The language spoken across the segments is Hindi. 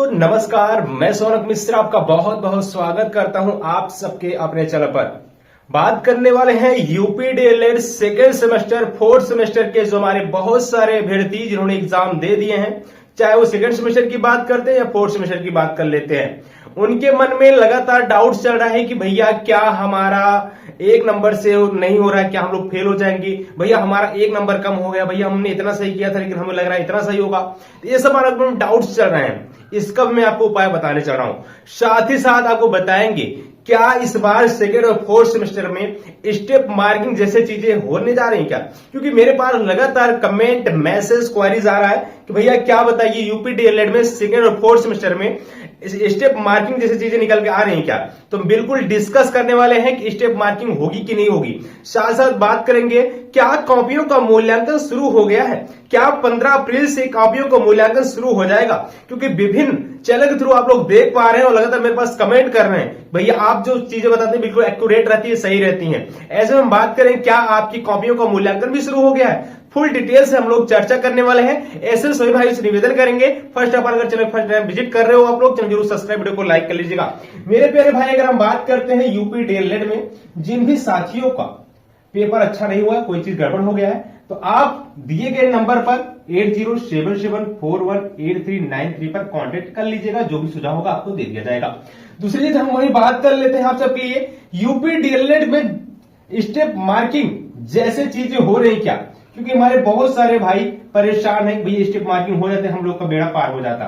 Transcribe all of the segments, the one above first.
दोस्तों नमस्कार, मैं सोनक मिश्रा आपका बहुत बहुत स्वागत करता हूं आप सबके अपने चैनल पर। बात करने वाले हैं UP DElEd second semester fourth semester के जो हमारे बहुत सारे अभ्यर्थी जिन्होंने एग्जाम दे दिए हैं, चाहे वो सेकेंड सेमेस्टर की बात करते हैं या फोर्थ सेमेस्टर की बात कर लेते हैं। उनके मन में लगातार डाउट चल रहा है कि भैया क्या हमारा एक नंबर से नहीं हो रहा है, क्या हम लोग फेल हो जाएंगे, भैया हमारा एक नंबर कम हो गया, भैया हमने इतना सही किया था लेकिन हमें लग रहा है इतना सही होगा। ये सब हमारे डाउट्स चल रहे हैं। इसका मैं आपको उपाय बताने चल रहा हूं, साथ ही साथ आपको बताएंगे क्या इस बार सेकेंड और फोर्थ सेमेस्टर में स्टेप मार्किंग जैसे चीजें होने जा रही हैं क्या। क्योंकि मेरे पास लगातार कमेंट मैसेज क्वेरीज आ रहा है कि भैया क्या बताइए यूपी डीएलएड में सेकेंड और फोर्थ सेमेस्टर में स्टेप मार्किंग जैसी चीजें निकल के आ रही हैं क्या। तो बिल्कुल डिस्कस करने वाले हैं कि स्टेप मार्किंग होगी कि नहीं होगी। साथ साथ बात करेंगे क्या कॉपियों का मूल्यांकन शुरू हो गया है, क्या 15 अप्रैल से कॉपियों का मूल्यांकन शुरू हो जाएगा। क्योंकि विभिन्न चैनल के थ्रू आप लोग देख पा रहे हैं और लगातार मेरे पास कमेंट कर रहे हैं भैया आप जो चीजें बताते हैं बिल्कुल एक्यूरेट रहती है, सही रहती हैं। ऐसे में हम बात करें क्या आपकी कॉपियों का मूल्यांकन भी शुरू हो गया है, फुल डिटेल से हम लोग चर्चा करने वाले हैं। ऐसे सभी भाई से निवेदन करेंगे, फर्स्ट ऑफ ऑल अगर चैनल फर्स्ट टाइम विजिट कर रहे हो आप लोग चैनल जरूर सब्सक्राइब, वीडियो को लाइक कर लीजिएगा। मेरे प्यारे भाई अगर हम बात करते हैं यूपी डीएलएड में जिन भी साथियों का पेपर अच्छा नहीं हुआ, कोई चीज गड़बड़ हो गया है, तो आप दिए गए नंबर पर 8077418393 पर कांटेक्ट कर लीजिएगा। जो भी सुझाव होगा आपको दे दिया जाएगा। दूसरी चीज हम वही बात कर लेते हैं आप सबके लिए, यूपी डीएलएड में स्टेप मार्किंग जैसे चीजें हो रही क्या। क्योंकि हमारे बहुत सारे भाई परेशान हैं, भैया स्टेप मार्किंग हो जाते हम लोग का बेड़ा पार हो जाता।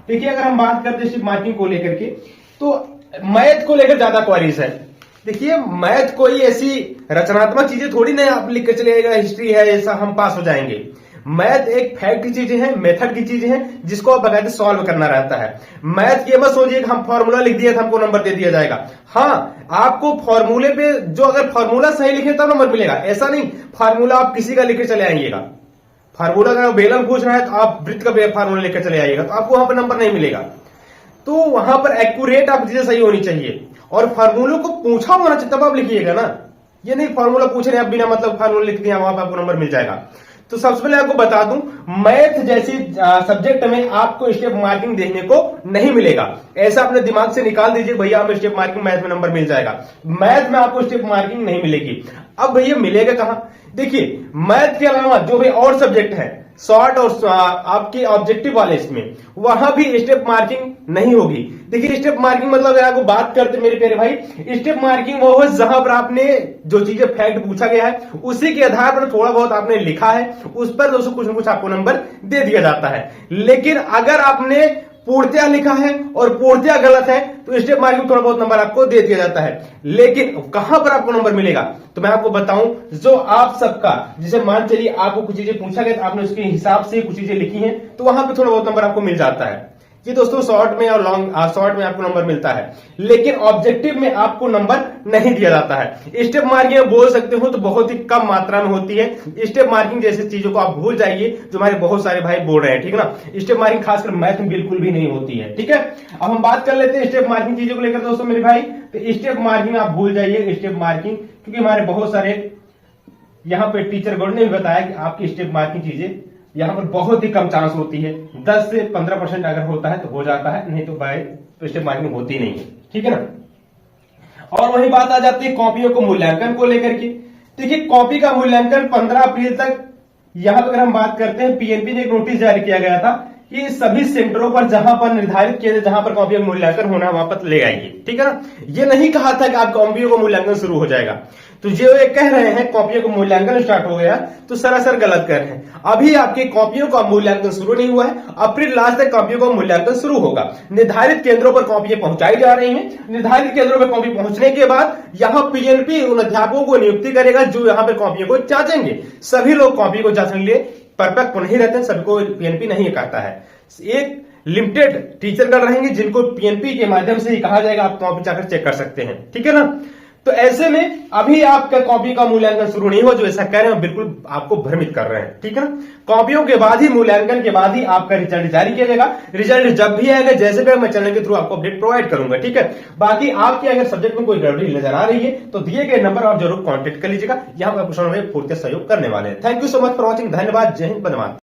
देखिए अगर हम बात करते हैं स्टेप मार्किंग को लेकर के, तो मैथ को लेकर ज्यादा क्वेरीज है। देखिए मैथ कोई ऐसी रचनात्मक चीजें थोड़ी नहीं आप लिख के चलेगा हिस्ट्री है ऐसा हम पास हो जाएंगे। मैथ एक फैक्ट की चीजें हैं, मेथड की चीजें हैं जिसको आप बकायदे सॉल्व करना रहता है। मैथ ये मत सोचिए कि हम फॉर्मूला लिख दिया था हमको नंबर दे दिया जाएगा। हाँ आपको फॉर्मूले पे जो अगर फॉर्मूला सही लिखे तब नंबर मिलेगा, ऐसा नहीं फार्मूला आप किसी का लिखे चले आइएगा। फार्मूला का बेलन पूछ रहा है तो आप वृत्त का फार्मूला लेकर चले आइएगा तो आपको वहां पर नंबर नहीं मिलेगा। तो वहां पर एक्यूरेट आप चीजें सही होनी चाहिए और फार्मूलों को पूछा होना चाहिए तब आप लिखिएगा ना। ये नहीं फार्मूला पूछ रहे हैं आप बिना मतलब फार्मूला लिख दिया वहां पर आपको नंबर मिल जाएगा। तो सबसे पहले आपको बता दूं मैथ जैसी सब्जेक्ट में आपको स्टेप मार्किंग देखने को नहीं मिलेगा। ऐसा अपने दिमाग से निकाल दीजिए भैया हमें स्टेप मार्किंग मैथ में नंबर मिल जाएगा। मैथ में आपको स्टेप मार्किंग नहीं मिलेगी। अब भैया मिलेगा कहां। देखिए मैथ के अलावा जो भी और सब्जेक्ट है शॉर्ट और आपके ऑब्जेक्टिव वाले इसमें वहां भी स्टेप मार्किंग नहीं होगी। देखिए स्टेप मार्किंग मतलब अगर आपको बात करते मेरे प्यारे भाई, स्टेप मार्किंग वो है जहां पर आपने जो चीजें फैक्ट पूछा गया है उसी के आधार पर थोड़ा बहुत आपने लिखा है, उस पर दोस्तों कुछ न कुछ आपको नंबर दे दिया जाता है। लेकिन अगर आपने पूर्णतया लिखा है और पूर्णतया गलत है तो स्टेप मार्किंग थोड़ा बहुत नंबर आपको दे दिया जाता है। लेकिन कहां पर आपको नंबर मिलेगा तो मैं आपको बताऊं, जो आप सबका जैसे मान चलिए आपको कुछ चीजें पूछा गया आपने उसके हिसाब से कुछ चीजें लिखी हैं तो वहां पे थोड़ा बहुत नंबर आपको मिल जाता है। ये दोस्तों शॉर्ट में और लॉन्ग शॉर्ट में आपको नंबर मिलता है, लेकिन ऑब्जेक्टिव में आपको नंबर नहीं दिया जाता है। स्टेप मार्किंग बोल सकते हो तो बहुत ही कम मात्रा में होती है। स्टेप मार्किंग जैसी चीजों को आप भूल जाइए जो हमारे बहुत सारे भाई बोल रहे हैं, ठीक है ना। स्टेप मार्किंग खासकर मैथ में बिल्कुल भी नहीं होती है, ठीक है। अब हम बात कर लेते हैं स्टेप मार्किंग चीजों को लेकर दोस्तों मेरे भाई। तो स्टेप मार्किंग आप भूल जाइए स्टेप मार्किंग, क्योंकि हमारे बहुत सारे यहाँ पे टीचर गौड़ ने भी बताया कि आपकी स्टेप मार्किंग चीजें यहाँ पर बहुत ही कम चांस होती है। 10 से 15% अगर होता है तो हो जाता है, नहीं तो भाई तो स्टेप मार्किंग होती नहीं है, ठीक है ना। और वही बात आ जाती है कॉपियों को मूल्यांकन को लेकर के। देखिए कॉपी का मूल्यांकन 15 अप्रैल तक यहां पर अगर हम बात करते हैं पीएनपी ने एक नोटिस जारी किया गया था कि सभी सेंटरों पर जहां पर निर्धारित किए जहां पर कॉपियों का मूल्यांकन होना वहां पर ले आएंगे, ठीक है ना। ये नहीं कहा था कि आप कॉपियों का मूल्यांकन शुरू हो जाएगा। तो जो ये कह रहे हैं कॉपियों का मूल्यांकन स्टार्ट हो गया तो सरासर गलत कर रहे हैं। अभी आपकी कॉपियों का मूल्यांकन शुरू नहीं हुआ है, अप्रैल लास्ट तक कॉपियों का मूल्यांकन शुरू होगा। निर्धारित केंद्रों पर कॉपियां पहुंचाई जा रही हैं। निर्धारित केंद्रों पर कॉपी पहुंचने के बाद यहाँ पीएनपी उन अध्यापकों को नियुक्ति करेगा जो यहाँ पे कॉपियों को जांचेंगे। सभी लोग कॉपी को जांचने के लिए परफेक्ट नहीं रहते, सभी को पीएनपी नहीं करता है। एक लिमिटेड टीचर कर रहेंगे जिनको पीएनपी के माध्यम से ही कहा जाएगा आप कॉपी जाकर चेक कर सकते हैं, ठीक है ना। तो ऐसे में अभी आपका कॉपी का मूल्यांकन शुरू नहीं हुआ, जो ऐसा कह रहे हैं बिल्कुल आपको भ्रमित कर रहे हैं, ठीक है ना। कॉपियों के बाद ही मूल्यांकन के बाद ही आपका रिजल्ट जारी किया जाएगा। रिजल्ट जब भी आएगा जैसे भी मैं चैनल के थ्रू आपको अपडेट प्रोवाइड करूंगा, ठीक है। बाकी आपके अगर सब्जेक्ट में कोई गड़बड़ी नजर आ रही है तो दिए गए नंबर आप जरूर कॉन्टेक्ट कर लीजिएगा। यहाँ पर पूर्ण सहयोग करने वाले हैं। Thank you so much for watching. धन्यवाद। जय हिंद, वंदे मातरम।